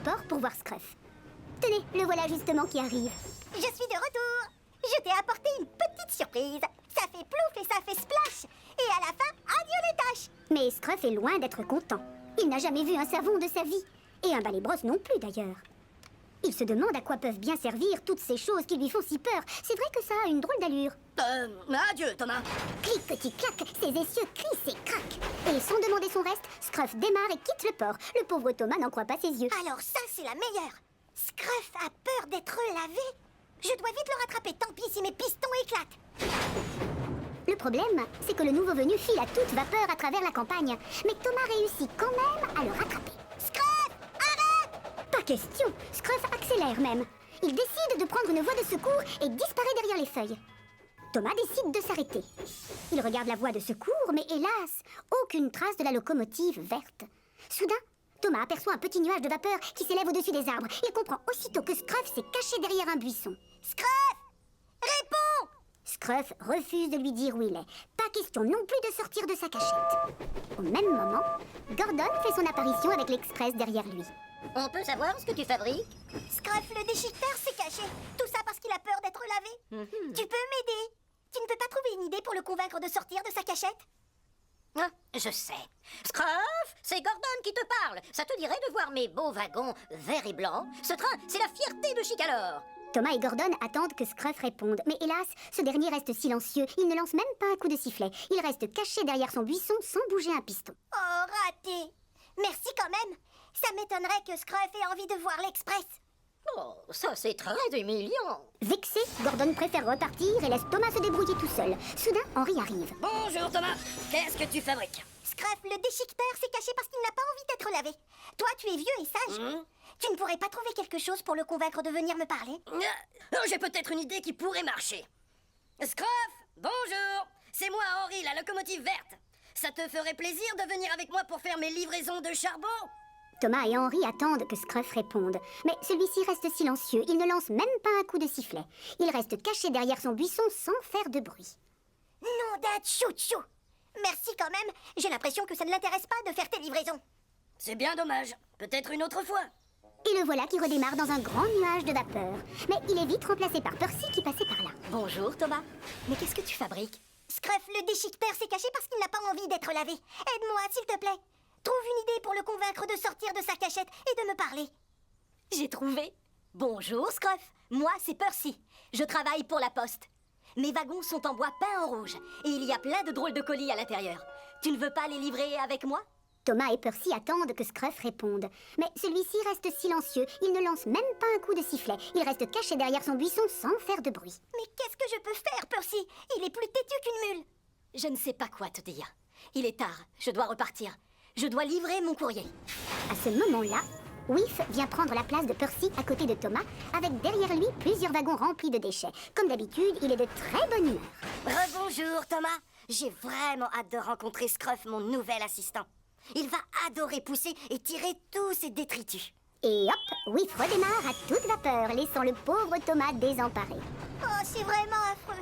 port pour voir Scruff. Tenez, le voilà justement qui arrive. Je suis de retour. Je t'ai apporté une petite surprise. Ça fait plouf et ça fait splash. Et à la fin, adieu les tâches. Mais Scruff est loin d'être content. Il n'a jamais vu un savon de sa vie. Et un balai-brosse non plus d'ailleurs. Il se demande à quoi peuvent bien servir toutes ces choses qui lui font si peur. C'est vrai que ça a une drôle d'allure. Adieu, Thomas. Clic, petit clac, ses essieux crissent et craquent. Et sans demander son reste, Scruff démarre et quitte le port. Le pauvre Thomas n'en croit pas ses yeux. Alors ça, c'est la meilleure. Scruff a peur d'être lavé. Je dois vite le rattraper, tant pis si mes pistons éclatent. Le problème, c'est que le nouveau venu file à toute vapeur à travers la campagne. Mais Thomas réussit quand même à le rattraper. Scruff, arrête! Pas question, Scruff accélère même. Il décide de prendre une voie de secours et disparaît derrière les feuilles. Thomas décide de s'arrêter. Il regarde la voie de secours, mais hélas, aucune trace de la locomotive verte. Soudain, Thomas aperçoit un petit nuage de vapeur qui s'élève au-dessus des arbres. Il comprend aussitôt que Scruff s'est caché derrière un buisson. Scruff, réponds! Scruff refuse de lui dire où il est. Pas question non plus de sortir de sa cachette. Au même moment, Gordon fait son apparition avec l'Express derrière lui. On peut savoir ce que tu fabriques? Scruff, le déchiqueteur s'est caché. Tout ça parce qu'il a peur d'être lavé. Tu peux m'aider? Tu ne peux pas trouver une idée pour le convaincre de sortir de sa cachette? Ah, je sais. Scruff, c'est Gordon qui te parle. Ça te dirait de voir mes beaux wagons verts et blancs? Ce train, c'est la fierté de Chicalor. Thomas et Gordon attendent que Scruff réponde. Mais hélas, ce dernier reste silencieux. Il ne lance même pas un coup de sifflet. Il reste caché derrière son buisson sans bouger un piston. Oh, raté! Merci quand même. Ça m'étonnerait que Scruff ait envie de voir l'Express. Oh, ça c'est très humiliant. Vexé, Gordon préfère repartir et laisse Thomas se débrouiller tout seul. Soudain, Henry arrive. Bonjour Thomas, qu'est-ce que tu fabriques? Scruff, le déchiqueteur s'est caché parce qu'il n'a pas envie d'être lavé. Toi, tu es vieux et sage. Tu ne pourrais pas trouver quelque chose pour le convaincre de venir me parler? Oh, j'ai peut-être une idée qui pourrait marcher. Scruff, bonjour. C'est moi Henri, la locomotive verte. Ça te ferait plaisir de venir avec moi pour faire mes livraisons de charbon? Thomas et Henry attendent que Scruff réponde. Mais celui-ci reste silencieux. Il ne lance même pas un coup de sifflet. Il reste caché derrière son buisson sans faire de bruit. Non, date, chou-chou. Merci quand même. J'ai l'impression que ça ne l'intéresse pas de faire tes livraisons. C'est bien dommage. Peut-être une autre fois. Et le voilà qui redémarre dans un grand nuage de vapeur. Mais il est vite remplacé par Percy qui passait par là. Bonjour Thomas. Mais qu'est-ce que tu fabriques? Scruff, le déchiqueteur s'est caché parce qu'il n'a pas envie d'être lavé. Aide-moi, s'il te plaît. Trouve une idée pour le convaincre de sortir de sa cachette et de me parler. J'ai trouvé. Bonjour, Scruff. Moi, c'est Percy. Je travaille pour la poste. Mes wagons sont en bois peint en rouge et il y a plein de drôles de colis à l'intérieur. Tu ne veux pas les livrer avec moi? Thomas et Percy attendent que Scruff réponde. Mais celui-ci reste silencieux. Il ne lance même pas un coup de sifflet. Il reste caché derrière son buisson sans faire de bruit. Mais qu'est-ce que je peux faire, Percy? Il est plus têtu qu'une mule. Je ne sais pas quoi te dire. Il est tard. Je dois repartir. Je dois livrer mon courrier. À ce moment-là, Whiff vient prendre la place de Percy à côté de Thomas, avec derrière lui plusieurs wagons remplis de déchets. Comme d'habitude, il est de très bonne humeur. Rebonjour, Thomas. J'ai vraiment hâte de rencontrer Scruff, mon nouvel assistant. Il va adorer pousser et tirer tous ses détritus. Et hop, Whiff redémarre à toute vapeur, laissant le pauvre Thomas désemparé. Oh, c'est vraiment affreux.